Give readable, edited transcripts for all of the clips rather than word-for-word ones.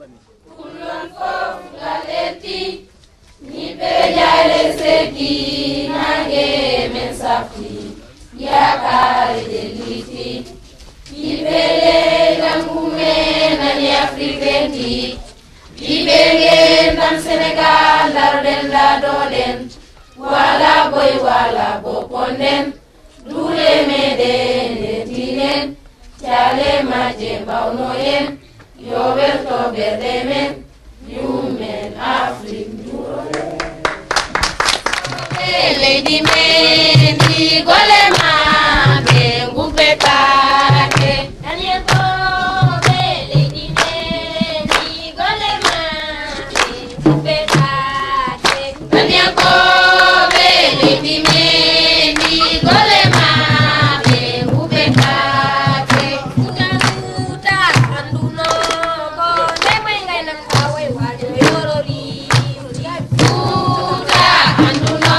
kulon fof galeti ni be jale seki nange men safti yakare deliti ibele nangume nani afrikenti ibenge nan Senegal darden la doden wala boy wala boponden dule meden detinen chale maje baunoyen yowel to berdemen human African lady men di golema bengu petake aliento be lady men di golema bengu petake aliento be lady men di golema bengu petake ngaruta anduno ko demai ngai na kawe wa yorori uta anduno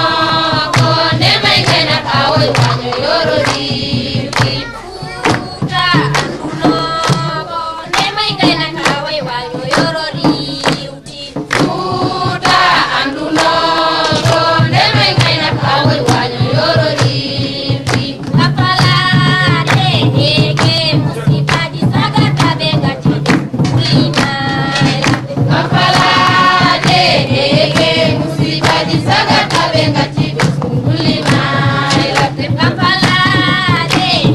ko demai ngai na kawe wa yorori uta anduno ko demai ngai na kawe wa yorori uta anduno ko demai ngai na kawe wa yorori apala ege musibadi saga tabenga tide kulima apala ege musibadi saga tabenga tide kulima apala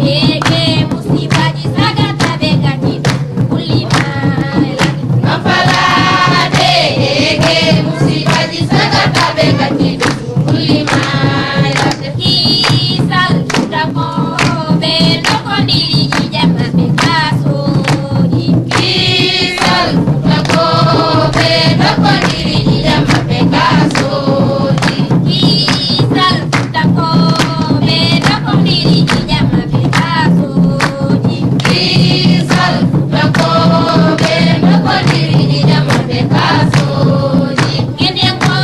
ege musibadi saga tabenga tide kulima apala ege musibadi saga tabenga tide kulima isal utako be nokondiri jijama bekaso isal utako be nokondiri jijama bekaso isal utako be nokondiri jijama bekaso isal utako be nokondiri jijama bekaso ngenyango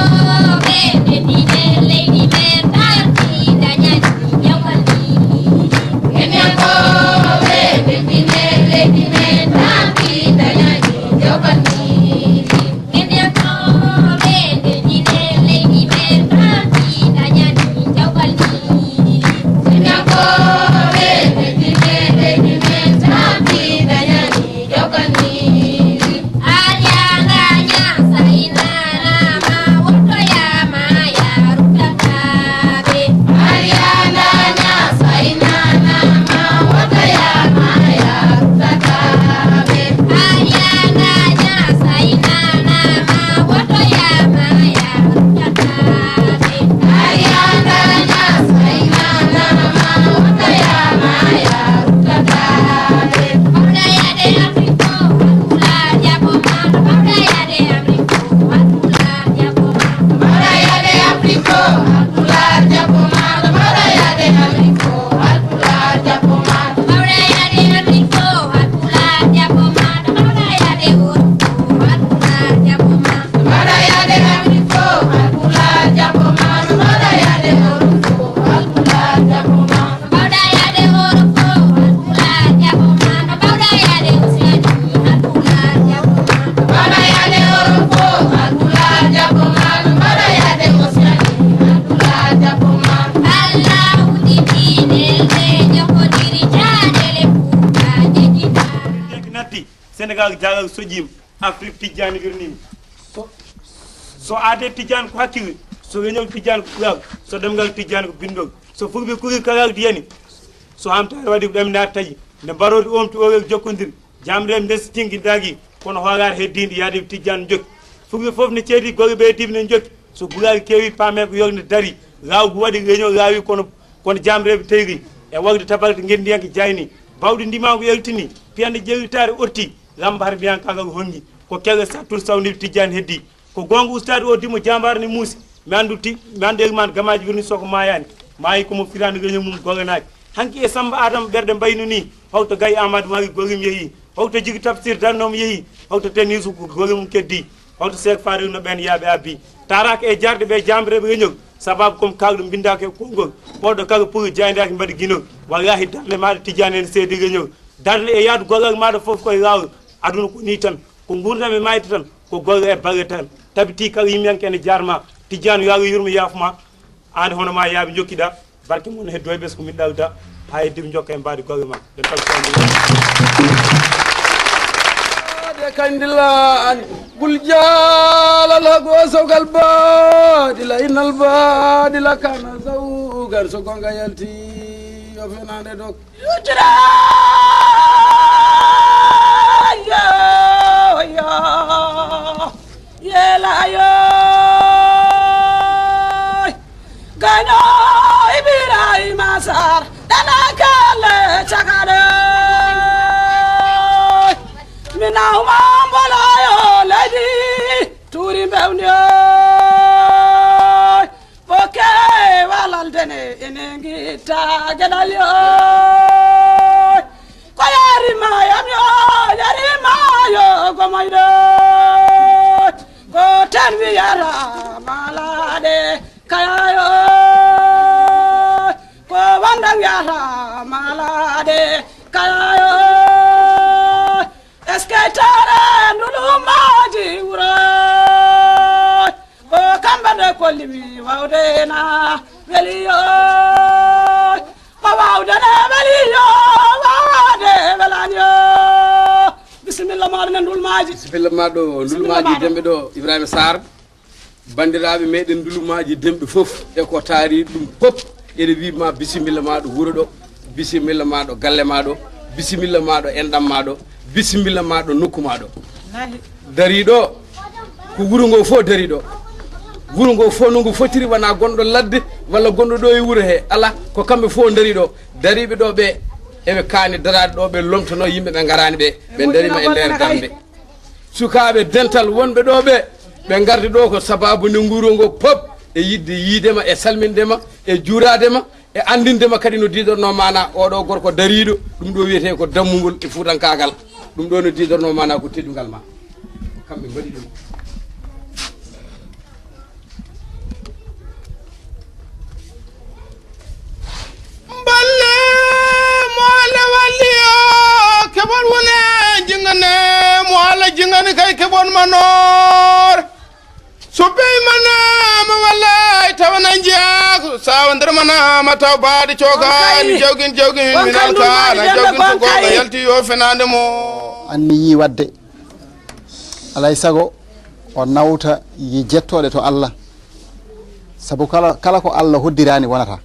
be dedine lady men tanti danyani yawali ngenyango be dedine lady men tanti danyani yawali ngenyango be dedine lady men tanti danyani yawali ngenyango be dedine lady men tanti danyani yawali Arianganya sainana ma woto ya maya rutakabe Arianganya sainana ma woto ya maya rutakabe Arianganya sainana ma woto ya maya rutakabe Arianganya sainana ma woto ya maya rutakabe Paudaya de Afriko akula jaboma Paudaya de Afriko akula jaboma Paudaya de Afriko akula jaboma Paudaya de Afriko akula jaboma Paudaya de Afriko akula jaboma Paudaya de Afriko akula jaboma Paudaya de Afriko akula jaboma Paudaya de Afriko akula jaboma Paudaya de Afriko akula jaboma Paudaya de Oceani akula jaboma Paudaya de Afriko akula jaboma Paudaya de Oceani akula jaboma Allah udibine le joko diri jadele puka jejita natti Sénégal jagal sojim Afrique tijani girnim so ade tijani ko hakkille so reñol tijani ko kural so demgal tijani ko bindol so fugbe kuri kagal diyani so hamta wadi dem naataji ne barodi omti o jokkondir jamrem des tingi dagi kono hogar heddindi yadi tijani jok fugbe fof ne ceedi goge be tibne jok so bulal kewi pame ko yogne dari raw wadi reñol rawi kono jamrebe teygi e wagde tabalde ngendi yanki jayni bawdi ndima ko yeltini piyande jewitare otti lambar biyan kaga hongi ko kega satul sawni tijani heddi ko gonga ustade o dimo jambar ni musi mi ande man gamaji wirni soko mayani mayi ko mo firande reñol mum goganaji hanki e samba adam berde mbayno ni hawto gay amadou magi gogim yehi hawto jigi tafsir dannom yehi hawto tenisu ko gogim keddi hawto sek faari no ben yaabe abbi taraka e jarde be jambrebe reñol sababu kom kawɗo bindaka e konngol oɗo kaga pour jaydaki mbaɗa guinol wallahi darde maɗa tijani en seedi reñol darde e yaadu gollal maɗa foof koye lawol aduna ko ni tan ko gurdam e mayde tan ko golle e balle tan tabiti kala yimɓe kene jarma Tidiane yo Allah yurmo yaafuma ande hono ma yaaɓe jokkiɗa barke mon heddo e ɓes ko min ɗalda ha heddi jokka e mbadi golle ma de kandila bul jalala go sogal badila inal badila kana zawgar so gonga yalti yo fenande dok yujra yo yela yo gano Ibrahim Asar danakale chakade Now Mambalayo lady Turi Boundio Okay, well I'll dene in Gita Gadalio Koyarimayo Yarimayo Gomaydo Go tell me Yara Malade Kayayo Go Wandang Yara Malade Kayayo Esketara nulumaji ura o kambade kolimi wawdena veliyo wawdena veliyo wawde velanyo bismillah maɗo ndulmaji bismillah maɗo ndulmaji dembe ɗo Ibrahima Sarr bandiraɓe meɗen ndulumaji dembe fof e ko taari ɗum pop ene wima bisimilla maɗo wuuro ɗo bisimilla maɗo galle maɗo bisimilla maɗo enɗam maɗo bisimilla maɗo nokku maɗo dariɗo ko wuuro ngo fof dariɗo wuuro ngo fof no ngu fotiri wona gonɗo ladde walla gonɗo ɗo e wuuro he ala ko kamɓe fof dariɗo dariɓe ɗo ɓe eɓe kaani darade ɗo ɓe lomtono yimɓe ɓe garani ɓe darima e nder damɓe sukaɓe dental wonɓe ɗo ɓe gardi ɗo ko sababu nde nguuro ngo pop e yidde yiidema e salmindema e juuradema e andindema kadi no didorno mana oɗo gorko dariɗo ɗum ɗo wiyete ko dammugol e fuutankagal ɗum ɗo no didorno mana ko teddugal ma kamɓe mbaɗi ɗum balle mo Allah walliyo keɓon wone jingane mo Allah jingani kay keɓon manor so ɓeymanama wallay tawana jeyaako sawa nder manama taw baade cogani jawguin min alkana jawguin so goga yalti yo fenande mo anni yi wadde alay sago o nawta yi jettoɗe to Allah sabu kala ko Allah hoddirani wonata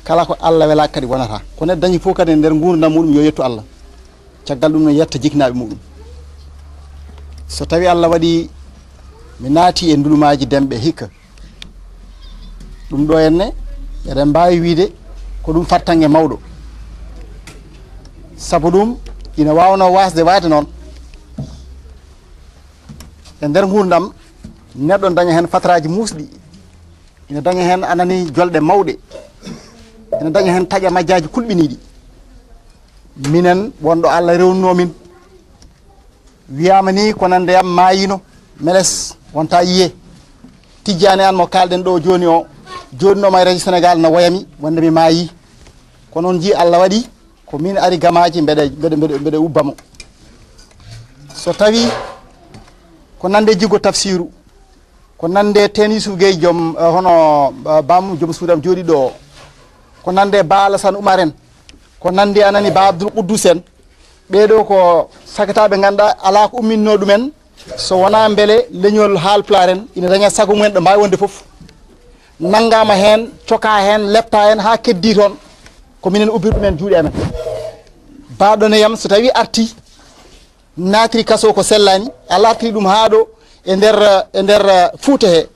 kala ko Allah wela kadi wonata ko neddo dañi fof kadi nder gurdam muɗum yo yettu Allah caggal ɗum no yetta jiknaɓe muɗum so tawi Allah waɗi mi naati e ndulumaji demɓe hikka ɗum ɗo henne eɗen mbawi wiide ko ɗum fattange mawɗo sabu ɗum ina wawno wasde wade noon e nder gurdam neɗɗo daña hen fataraji musɗi ina daña hen anani jolɗe mawɗe ina daña hen taƴa majjaji kulɓiniɗi minen wonɗo Allah rewnuno min wiyama ni ko nande yam mayino meles wonta yiye Tidiane an mo kalɗen ɗo joni o joɗinoma e région Sénégal no woyami wonde mi maayi ko noon ji Allah waɗi ko min ari gamaji mbeɗe ubbamo so tawi ko nande jiggo tafsiru ko nande ten Youssouf Gueye joom hono bam joom suudam jooɗiɗo o ko nande Ba Alassane Oumar en ko nande anani Ba Abdoul Koudous en ɓeɗo ko sakataɓe ganduɗa ala ko umminno ɗumen so wona beele leñol haalpulaar en ina daña sago mumen ɗo mbawi wonde foof naggama hen coka hen lepta hen ha keddi toon ko minen ubbir ɗumen juuɗe amen baɗoneyam so tawi arti natiri kaso ko sellani a latiri ɗum ha ɗo e nder Fouta he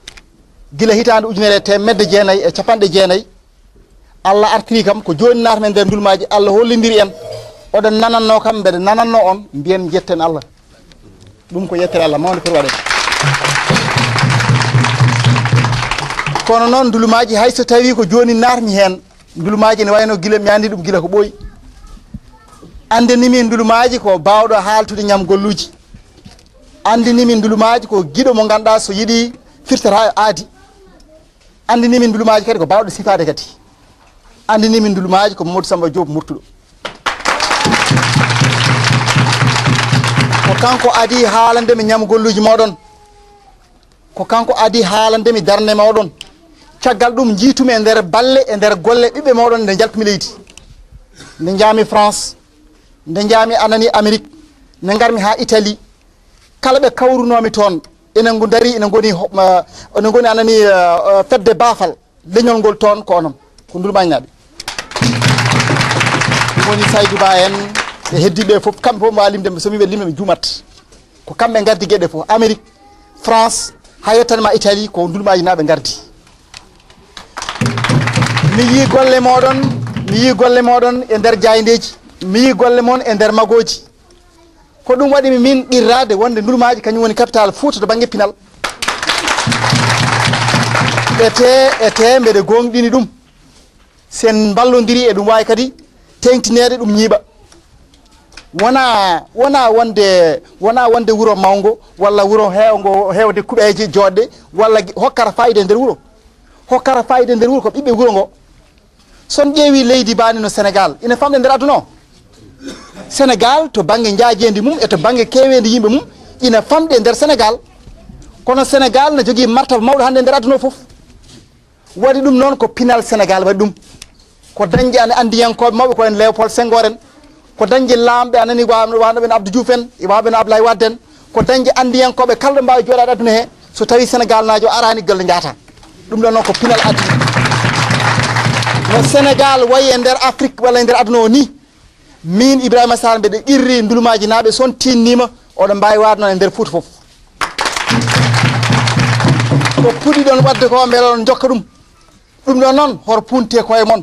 guila hitande ujunere temedde jeenayyi e capanɗe jeenayyi Allah artiri kam ko joni natmen nder ndulmaji Allah hollidiri en oɗon nananno kam mbeɗa nananno on mbiyen jetten Allah ɗum ko yettere Allah mawde pour waɗe kono noon ndulumaji hayso tawi ko joni natmi hen ndulumaji ne wayno guila mi andi ɗum guila ko ɓooyi andinimi ndulumaji ko bawɗo haltude ñamgolluji andinimi ndulumaji ko guiɗo mo ganduɗa so yiiɗi firtata aadi andinimi ndulumaji kadi ko bawɗo sifade kadi andinimi ndulumaji ko Mamadou Samba Diop murtuɗo ko kanko adi haalande mi ñamgolluji moɗon ko kanko adi haalande mi darde mawɗon caggal ɗum jiitumi e nder balle e nder golle ɓiɓɓe moɗon nde jaltumi leydi nde jaami France nde jaami anani Amérique nde garmi ha Italie kala ɓe kawrunomi toon enen ngo dari ene goni anani fedde baafal leñol ngol toon ko onon ko ndulmañnaɓe woni Saydou Ba en e heddiɓe fof kamɓe fof mbawa limde somi ɓe limde ɓe juumat ko kamɓe gardi gueɗe fof Amérique France ha yettanma Italie ko ndulmaji naɓe gardi mi yi golle moɗon e nder jayndeji mi yi golle moon e nder magoji ko ɗum waɗimi min qirrade wonde ndulmaji kañum woni capital Fouta to banggue pinal ete mbeɗe gonɗini ɗum sen ballodiri e ɗum wawi kadi tengtinede ɗum ñiiɓa wona wonde wuuro mawgo walla wuuro hewde kuɓeje joɗɗe walla hokkata fayida e nder wuuro hokkata fayida e nder wuuro ko ɓiɓɓe wuuro ngo son ƴeewi leydi bani no Sénégal ina famɗe nder aduna o Sénégal to banggue jaajendi mum e to banggue kewede yimɓe mum ina famɗe e nder Sénégal kono Sénégal ne jogui martaba mawɗo hande e nder aduna o foof waɗi ɗum noon ko pinal Sénégal waɗi ɗum ko dañde ane andiyankoɓe mawɓe ko en Léopold Senghor en ko dañde lamɓe anani wanoɓen Abdou Diouf en waɓen Abdoulaye Wade en ko dañde andiyankoɓe kala ɗo mbawi joɗade aduna he so tawi Sénégal najo arani golle jaata ɗum ɗon noon ko pinal addi no Sénégal wayi e nder Afrique walla e nder aduna o ni min Ibrahima Sall mbeɗe qirri ndulmaji naɓe son tinnima oɗo mbawi wade noon e nder Fouta foof ko puɗɗi ɗon wadde ko beele on jokka ɗum ɗon noon hoto punte koye moon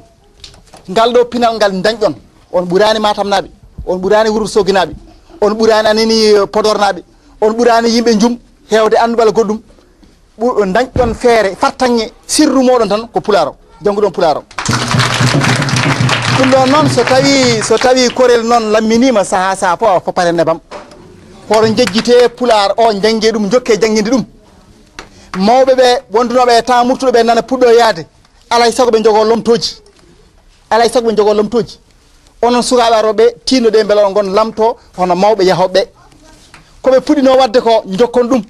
ngal ɗo pinal ngal dañƴon on ɓurani Matam naɓe on ɓurani Wourossogui naɓe on ɓurani anani Podor naɓe on ɓurani yimɓe jum hewde andubal goɗɗum dañƴon feere fartanŋe sirru moɗon tan ko pulaar o jannguɗon pulaar o ɗum ɗon noon so tawi korel noon lamminima saaha fof foppare nebam hoto jejjite pulaar o janggue ɗum jokke jangguinde ɗum mawɓe ɓe wondunoɓe e temps murtuɗo ɓe nana puɗɗo yaade alay saago ɓe jogo lomtoji onon sukaɓe aroɓe tinnoɗe beele on gon lamto hono mawɓe yahoɓe koɓe puɗɗino wadde ko jokkon ɗum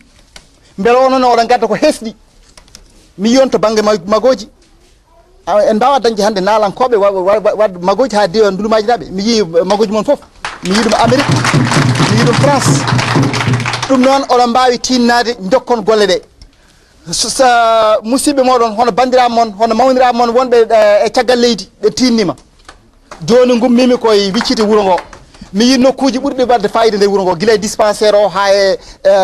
beele onon oɗon gadda ko hesɗi mi yon to banggue magoji en mbawa dañde hande nalankoɓe wadde magoji ha diwa ndulumaji naɓe mi yi magoji moon foof mi yi ɗum Amérique mi yi ɗum France ɗum noon oɗon mbawi tinnade jokkon golle ɗe musidɓe moɗon hono bandiraɓe moon hono mawniraɓe moon wonɓe e caggal leydi ɓe tinnima joni gummimi koye wiccite wuuro ngo mi yi nokkuji ɓurɗi wadde fayida nder wuuro ngo guila e dispensaire o ha e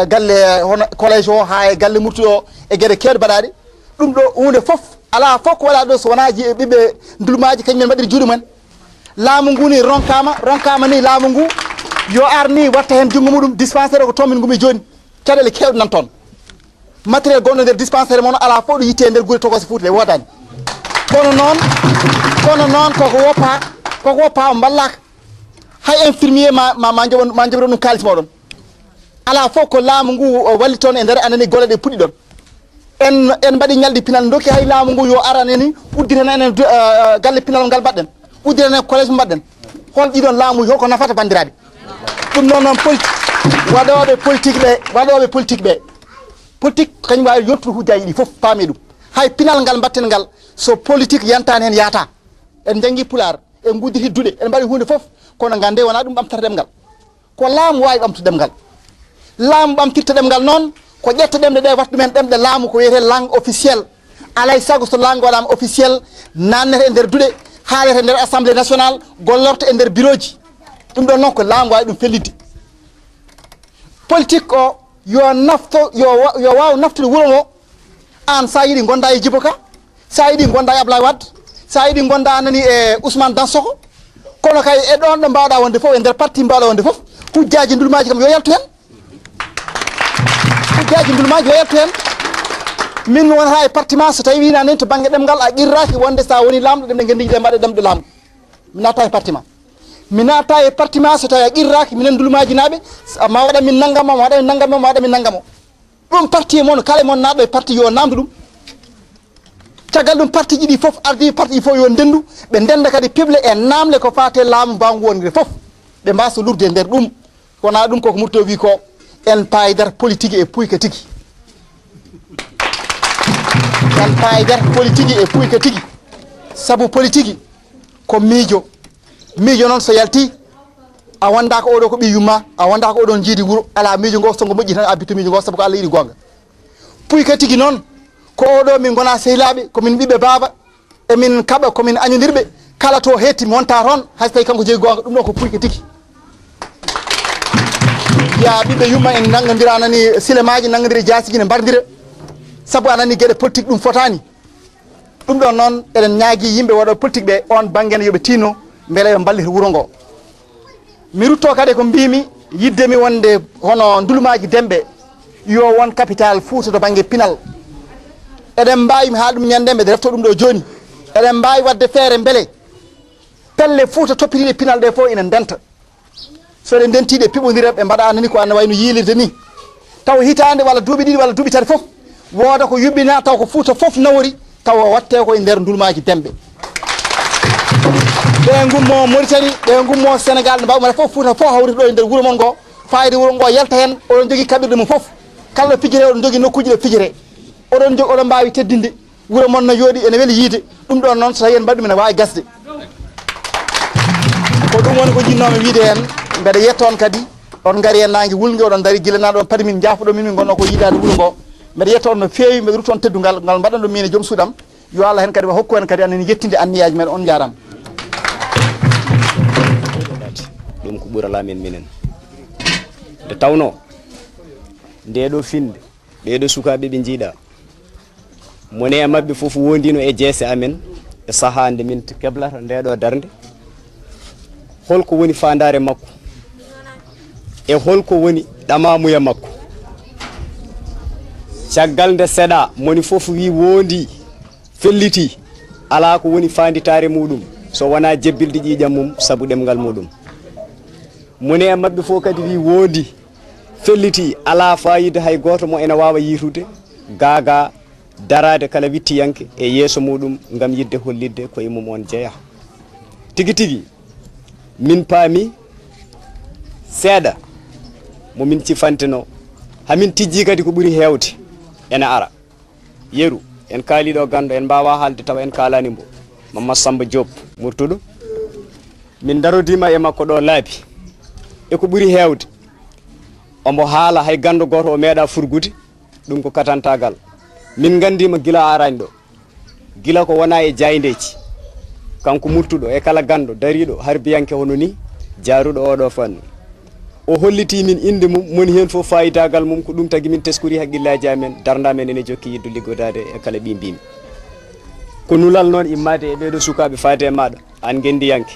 galle hono collége o ha e galle murtuɗo o e gueɗe kewɗe mbaɗaɗe ɗum ɗo hunde foof ala fof ko waɗa ɗo so wonaji ɓiɓɓe ndulmaji kañumen mbaɗiri juuɗe mumen laamu ngu ni ronkama ni laamu ngu yo ar ni watta hen junggo muɗum dispensaire o ko toon min gumi joni caɗele kewɗe nan toon matériel gonɗo nder dispensaire moon ala fof ɗo yitte e nder guure Togosi Fouta ɗe wodani kono noon koko woppa o ballaka hay infirmier ma jaɓiro ɗum kalis moɗon ala fof ko laamu ngu walli toon e nder anani golle ɗe puɗɗi ɗon en mbaɗi ñalɗi pinal dokki hay laamu ngu yo ara neni uddirene enen galle pinal ngal mbaɗɗen uddirene collége mbaɗɗen hol ɗiɗon laamuji holko nafata bandiraɓe ɗum noon noon waɗoɓe politique ɓe politique kañum wawi yontude hujjaji ɗi foof paami ɗum hay pinal ngal mbatten ngal so politique yantani hen yaata en jangui pulaar en gudditi duɗe en mbaɗi hunde foof kono gande wona ɗum ɓamtata ɗemgal ko laamu wawi ɓamtude ɗemgal laamu ɓamtirta ɗemgal noon ko ƴetta ɗemɗe ɗe watta ɗumen ɗemɗe laamu ko wiyete langue officielle alay saago so langue waɗama officielle nannete e nder duɗe haalete e nder assemblée nationale gollorto e nder bureau ji ɗum ɗon noon ko laamu wawi ɗum fellidde politique o yo waw naftude wuuro ngo an sa yiiɗi gonda e Djibo Ka sa yiiɗi gonda e Abdoulaye Wade sa yiiɗi gonda anani e Ousmane Dansokho kono kay e ɗon ɗo mbawɗa wonde foof e nder parti mbawɗa wonde foof hujjaji ndulmaji kam yo yaltu hen min mi wonata e parti ma so tawi wina nen to banggue ɗemgal a qirraki wonde sa woni lamɗo ɗemɗe gendiji ɗe mbaɗe ɗemɗo laamu mi natta e parti ma so tawi a qirraki minen ndulmaji naɓe ma waɗa min naggam ma waɗa min naggam o ɗum parti e moon kala moon naɗo e parti yo namdu ɗum caggal ɗum parti ji ɗi foof ardi parti ji fof yo ndendu ɓe ndenda kadi pible e namde ko fate laamu mbawngu wonde foof ɓe mbasa lurde nder ɗum wona ɗum koko murto wi ko en paydar politique e puyka tigi en paydar politique e puyka tigi sabu politique ko miijo noon so yalti a wanda ko oɗo ko ɓi yumma a wanda ko oɗon jiidi wuuro ala miijo ngo so ngo moƴƴi tan abbito miijo ngo sabu ko Allah yiɗi gonga puyka tigi noon ko oɗo min gona sehilaɓe komin ɓiɓɓe baaba emin kaɓa komin añodirɓe kala to hetti mi wonta toon hay so tawi kanko jogi gonga ɗum ɗo ko puyka tigi ya ɓiɓɓe yumma en nangodira anani silemaji nangodira jasiji ne mbardira sabu anani gueɗe politique ɗum fotani ɗum ɗon noon eɗen ñaagui yimɓe waɗo politique ɓe on banggue ne yooɓe tinno beele ɓe ballita wuuro ngo mi rutto kadi ko mbimi yiddemi wonde hono ndulumaji demɓe yo won capital Fouta to banggue pinal eɗen mbawi mi haala ɗum ñande mbeɗe refto ɗum ɗo joni eɗen mbawi wadde feere beele pelle Fouta toppitiɗe pinal ɗe fof ina denta so ɗe dentiɗe piɓodira ɓe mbaɗa anani ko anna wayno yiilirde ni taw hitande walla duuɓi ɗiɗi walla duuɓi tati foof wooda ko yuɓɓina taw ko Fouta foof nawori taw watte ko e nder ndulmaji demɓe ɓe gummo Mauritanie ɓe gummo Sénégal ne mbawmata fof Fouta fof hawrita ɗo e nder wuuro mon ngo fayde wuuro ngo yalta hen oɗon jogui kaɓirɗe mum foof kala fijire oɗon jogui nokkuji ɗe fijire oɗon mbawi teddinde wuuro mon no yooɗi ene weeli yiide ɗum ɗon noon so tawi en mbaɗi ɗum ene wawi gasde ko ɗum woni ko jinnomi wiide hen mbeɗa yetton kadi on gaari hen nangue wulgue oɗon daari guila naɗo on paadi min jaafoɗo min gonno ko yidade wuuro ngo mbeɗa yetton no fewi mbeɗa rutton teddugal ngal mbaɗan ɗum min e joom suuɗam yo Allah hen kadi wa hokku en kadi anani yettinde anniyaji men on jarama ɗum ko ɓuralamen minen nde tawno ndeɗo finde ɗeɗo sukaɓe ɓe jiiɗa mone e mabɓe foof wondino e jeese amen e saaha nde min keblata ndeɗo darde holko woni fandare makko e holko woni ɗamamuya makko caggal nde seeɗa moni foof wi wondi felliti ala ko woni fanditare muɗum so wona jebbilde ƴiƴam mum saabu ɗemgal muɗum moni e mabɓe fof kadi wi wondi felliti ala fayida hay goto mo ene wawa yitude gaga darade kala wittiyanke e yeeso muɗum gam yidde hollidde koye mum on jeeya tigi tigi min paami seeɗa momin cifanteno hamin tijji kadi ko ɓuuri hewde ene ara yeru en kaaliɗo gando en mbawa haalde tawa en kalani mbo Mamadou Samba Diop murtuɗo min darodima e makko ɗo laabi e ko ɓuuri hewde ombo haala hay gando goto o meeɗa furgude ɗum ko katantagal min gandima gila arani ɗo gila ko wona e jaydeji kanko murtuɗo e kala gando dariɗo harbiyanke hono ni jaaruɗo oɗo fannu o holliti min inde mum moni hen fof fayidagal mum ko ɗum tagui min teskori haqqillaji amen dardamen ene jokki yiddu liggodade e kala ɓi mbimi ko nulal noon immade e ɓeɗo sukaɓe faade e maɗa an gendiyanke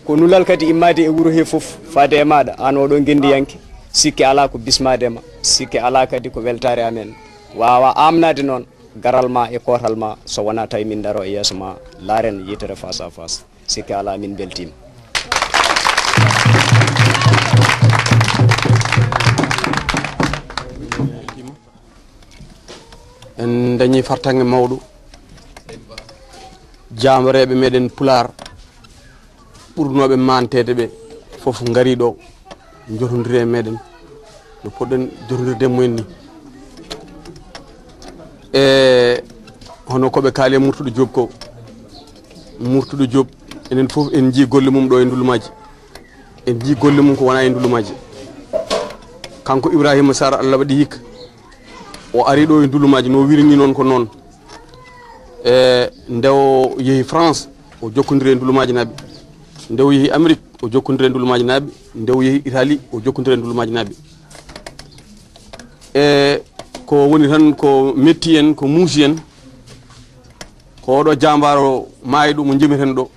ko nulal kadi immade e wuuro he foof faade e maɗa an oɗo gendiyanke sikki ala ko bismade ma sikki ala kadi ko weltare amen wawa amnade noon garal ma e kotal ma so wona tawi min daro e yeeso ma laaren yitere face à face sikki ala min beltima en dañi fartange mawɗo jamareɓe meɗen pular ɓurnoɓe mantede ɓe foof gari ɗo jotodiri e meɗen no poɗɗen jotodirde mumen ni e hono koɓe kaali e Murtuɗo Diop ko Murtuɗo Diop enen foof en jii golle mum ɗo e ndulumaji en jii golle mum ko wona e ndulumaji kanko Ibrahima Sarr Allah waɗi hikka o ari ɗo e ndulumaji no wirini noon ko noon e nde o yeehi France o jokkodiri e ndulumaji naaɓe nde o yeehi Amérique o jokkodiri e ndulumaji naaɓe nde o yeehi Italie o jokkodiri e ndulumaji naaɓe e ko woni tan ko metti en ko muusi en ko oɗo jambaro maayi ɗo mo jimeten ɗo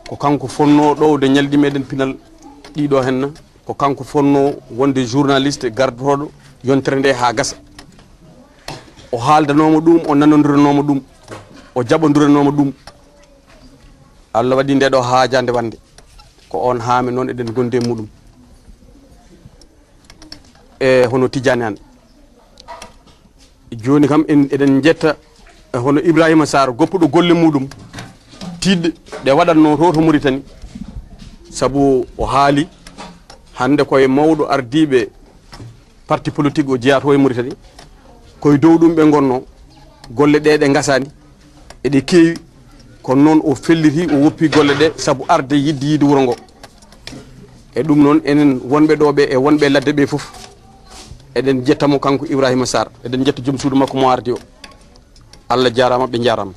ko kanko fonno ɗowde ñalɗi meɗen pinal ɗiɗo henna ko kanko fonno wonde journaliste gardoɗo yontere nde ha gasa o haaldanoma ɗum o nanodiranoma ɗum o jaɓodiranoma ɗum Allah waɗi nde ɗo haajande wande ko on haami noon eɗen gondi e muɗum e hono Tidiane an joni kam eɗen jetta hono Ibrahima Sarr goppuɗo golle muɗum tidde ɗe waɗatno to Mauritanie saabu o haali hande koye mawɗo ardiɓe parti politique o jeeyato e Mauritanie koye dow ɗum ɓe gonno golle ɗe ɗe gasani eɗe keewi kono noon o felliti o woppi golle ɗe saabu arde yidde yiide wuuro ngo e ɗum noon enen wonɓe ɗo ɓe e wonɓe ladde ɓe fof eɗen jettamo kanko Ibrahima Sarr eɗen jetta joom suudu makko mo ardi o Allah jarama ɓe jarama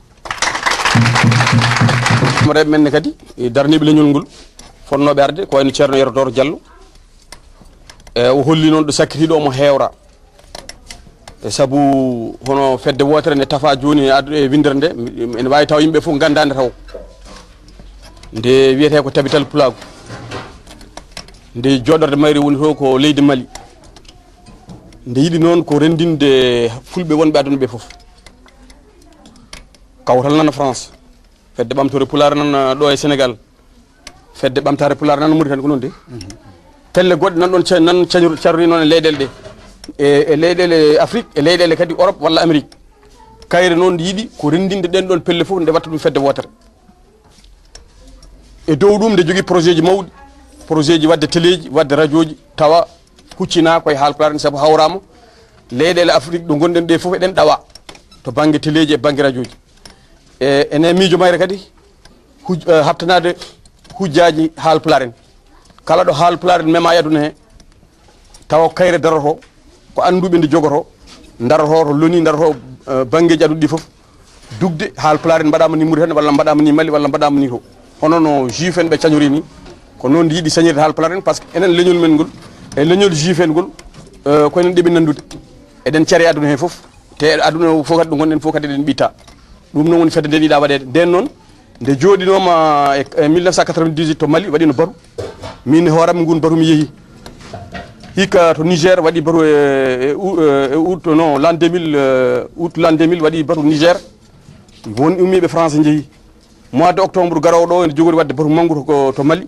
reɓe men kadi darniɓe leñol ngol fonnoɓe arde ko wayno ceerno Yerodoro Diallo e o holli noon ɗo sakkitiɗo omo hewra e saabu hono fedde wotere nde tafa joni e windere nde ene wawi taw yimɓe fof gandande taw nde wiyete ko tabital pulago nde joɗorde mayri woni to ko leydi Mali nde yiɗi noon ko rendinde fulɓe wonɓe aduna ɓe foof kawtal nan France fedde ɓamtore pulaar nan ɗo e Sénégal fedde ɓamtare pulaar nan Mauritanie ko noon de pelle goɗɗe nan ɗon nan carori noon e leyɗele ɗe e leyɗele Afrique e leyɗele kadi Europe walla Amérique kayre noon yiɗi ko rendinde ɗen ɗon pelle fof nde watta ɗum fedde wotere e dow ɗum nde jogui projet ji mawɗi projet ji wadde télé ji wadde radio ji tawa huccina koye haalpulaar saabu hawrama leyɗele Afrique ɗo gonɗen ɗe fof eɗen ɗawa to banggue télé ji e banggue radio ji e ene miijo mayre kadi habtanade hujjaji haalpulaar en kala ɗo haalpulaar en mema e aduna he tawa kayre daroto ko anduɓe nde jogoto daroto to loni daroto banggueji aduɗi ɗi foof dugde haalpulaar en mbaɗama ni Mauritanie walla mbaɗama ni Mali walla mbaɗama ni to hono no juif en ɓe cañori ni ko noon yiiɗi sañirde haalpulaar en par ce que enen leñol men ngol e leñol juif en ngol ko enen ɗeɓi nandude eɗen care aduna he foof te aduna fof kadi ɗo gonɗen fof kadi eɗen ɓitta ɗum noon woni fedde nde yiiɗa waɗede nden noon nde joɗinoma e 1998 to Mali waɗino baru min hooram ngun baru mi yeehi hikka to Niger waɗi baru août non l'an 2000 août l'an 2000 waɗi baru Niger won ummiɓe France jeehi mois de octobre garowo ɗo ene jogori wadde baru manggu to Mali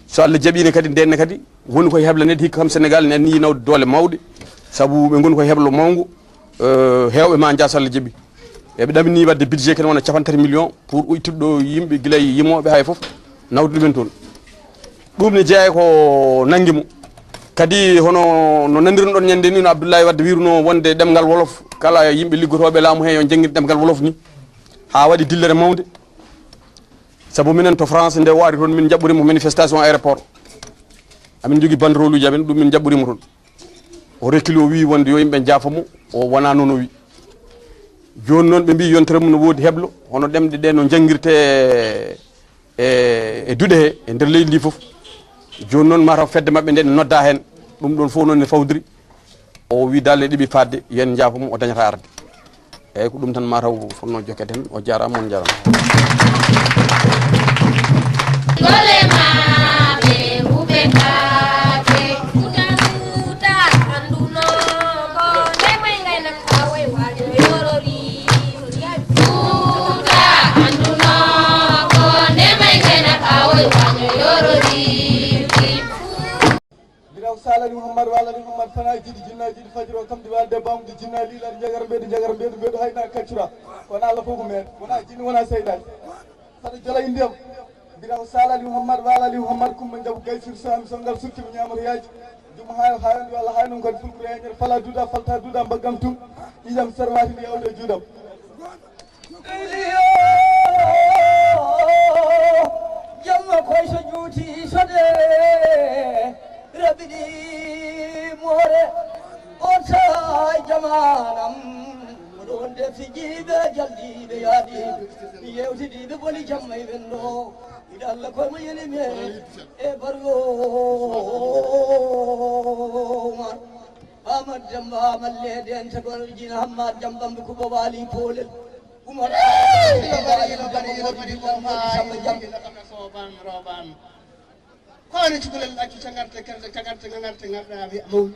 so Allah jaaɓine kadi ndenne kadi woni koye heblanede hikka kam Sénégal ne ni nawde doole mawɗe saabu ɓe goni koye heblo mawgu hewɓe ma jaa so Allah jaaɓi eɓe ɗamini wadde budget kene wona 53 millions pour ittude ɗo yimɓe guila e yimoɓe hay foof nawde ɗumen toon ɗum ne jeeya ko nanguimo kadi hono no nandiron ɗon ñande ni no Abdoulaye Wadde wiruno wonde ɗemgal wolof kala yimɓe liggotoɓe laamu he yo jangguir ɗemgal wolof ni ha waɗi dillere mawde saabu minen to France nde waari toon min jaɓɓurimo manifestation aéroport amin jogui banderole uji amen ɗum min jaɓɓurimo toon o recule o wi wonde yo yimɓe jaafamo o wona noon o wi joni noon ɓe mbi yontere mum no woodi heblo hono ɗemɗe ɗe no jangguirte e duɗe he e nder leydi ndi foof joni noon mataw fedde mabɓe nde ne nodda hen ɗum ɗon fof noon ne fawdiri o wi dalle ɗiɓi fadde yen jaafamo o dañata arde eyyi ko ɗum tan mataw fonno jokkede hen o jarama on jarama Gole maɓe huɓe kaake Futa anduno ko ndemay ngaynak away wajo yorori Futa anduno ko ndemay ngaynak away wajo yorori Biraw salani Muhammad walani Muhammad fana jiɗi jinnaji ɗi fajiro kam ɗi walde bamde jinna lilaɗi jagar mbeɗu hayna kaccura wona Allah fof ko men wona jinni wona seydani saɗa jala indiyam Biraw salani Muhammad walani Muhammad kumba jabu gaysir sami songal sukkimo ñamata yaaji juma hayndi walla hay noon kadi fulɓe heñere fala duuɗa falta duuɗa mbaggam tum ƴiƴam serwati ndi yawde juuɗam jamma koy so juuti sode rabiɗi moore on saha jamanam oɗo wonde fijiɓe jalɗiɓe yaaɗi yewtiɗiɓe boni jamma e ɓen ɗo iɗa Allah koye mo yenimi e bargo man Amad Jamba Amalle den tagol jina Hamad Jamba ko wali polel Umar kono cukalel accu cagarte ngarte ngarɗa wi mawni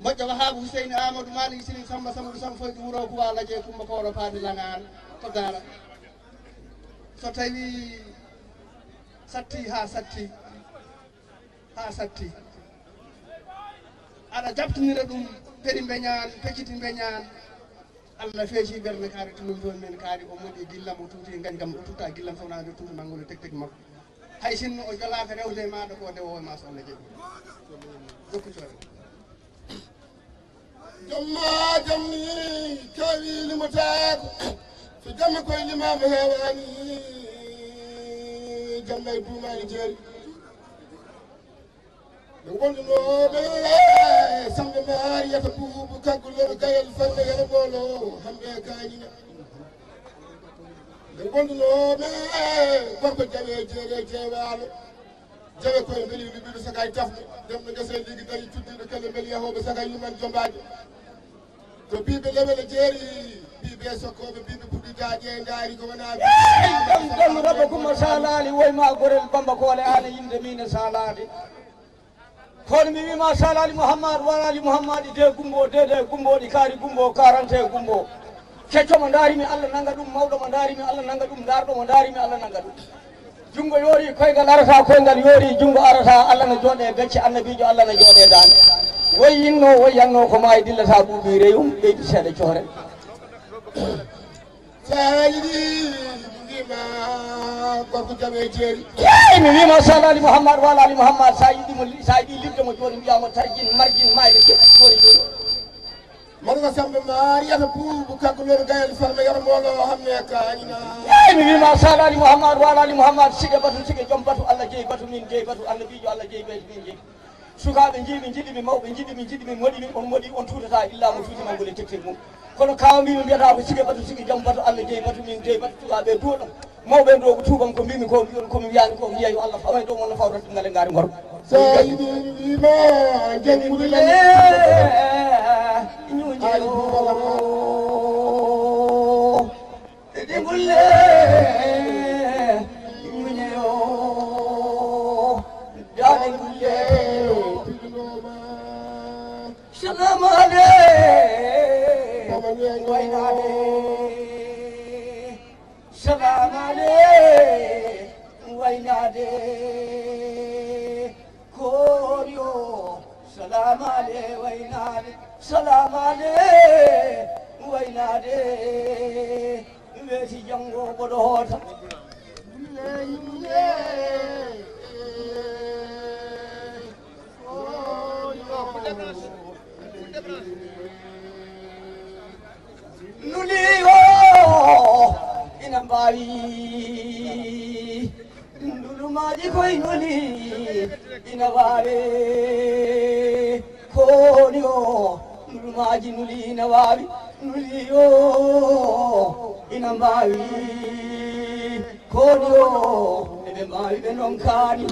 moƴƴo wahabu Hussein Amadou Malik Sini Samba Samadou Sam foyde wuro ko wala je kumba kawɗo paade langan to gara so tawi satti ha satti aɗa jabtinira ɗum peɗi beñan pecciti beñan Allah feeci ɓerde kaari tunum toon men kaari o moƴƴi gillam o tuuti gañ gam o tutta gillam fawnade tuuti mangol tek makko hay sinno o jolaka rewde maɗa ko ndewo ma so Allah jaɓi dokkutore jamma jamni kawi limotako so jamma koye limama hewani jamma e duumani jeeri ɓe gonɗunoɓe samɓe mariyata buubu kaggulor gayel fanne hene ɓolo hamɓe kañina ɓe gonɗunoɓe gorko jaɓe jeere jeewalo jaɓe koye beeli liɓiɗo saka e tafde demɓe gese ligui dañi tuddiɗo kelle beeli yahoɓe saka yuman jombaji to biɓe lewele jeeri biɓe sokkoɓe biɓe puɗɗi daƴe daari ko wona ɗam raba kuma salali woyma gorel bamba kole ana yimde mine salade kono mi wima salali mouhammad walali mouhammad de gumbo dede gumbo ɗi kaari gumbo 40 gumbo kecco mo daarimi Allah nanga ɗum mawɗo mo daarimi Allah nanga ɗum darɗo mo daarimi Allah nanga ɗum jungo yoori koygal arata koygal yoori jungo arata Allah no jooɗe gacce annabijo Allah no jooɗe dande woyinno woyanno ko ma e dillata ɓuuɓi reyum ɓeydi seeɗa coore sayidi wima gorko jaɓe jeeri eyi mi wima salali mouhammad walali mouhammad sa yiɗi libde mo joni mbiyamo tarjin marjin mayde keɗ joni joni moɗo samɓe mariyata buubu kaggolor gayel farma yara molo hamme kañina eyi mi wima salali mouhammad walali mouhammad sigue batu sigue joom batu Allah jeeyi batu min jeeyi batu annabijo Allah jeeyi ɓeydi min jeeyi sukaɓe jiimi jiɗimi mawɓe jiɗimi jiɗimi moɗimi on moɗi on tutata illa mo tuutima gole tektel mum kono kawa mbimi mbiyata ko sigue batu sigue joom batu Allah jeeyi batu min jeeyi batu sukaɓe duuɗam mawɓe ɗo ko tuubam ko mbimi ko mbiyon komi wiyani ko wiya yo Allah faway ɗo wonno fawrata ngale ngaari ngor sayidi wima janggude ñuƴeo ɗe gulle ñuƴeo daɗe gulle salamale waynade salamale waynade korio salamale waynade salamale waynade weeti janngo boɗo hoota nuli o ina mbawi ndulumaji koye nuli ina wawe koni o ndulumaji nuli ina wawi nuli o ina mbawi koni o eɓe mbawi ɓe nonkani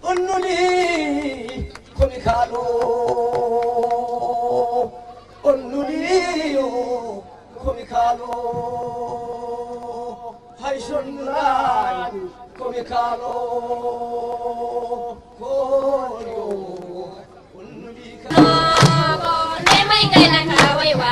on nuli komi kaalo on nuli o komi kaalo hay sonnulaani komi kaalo koni o on nuli ne mai kai na kawai wa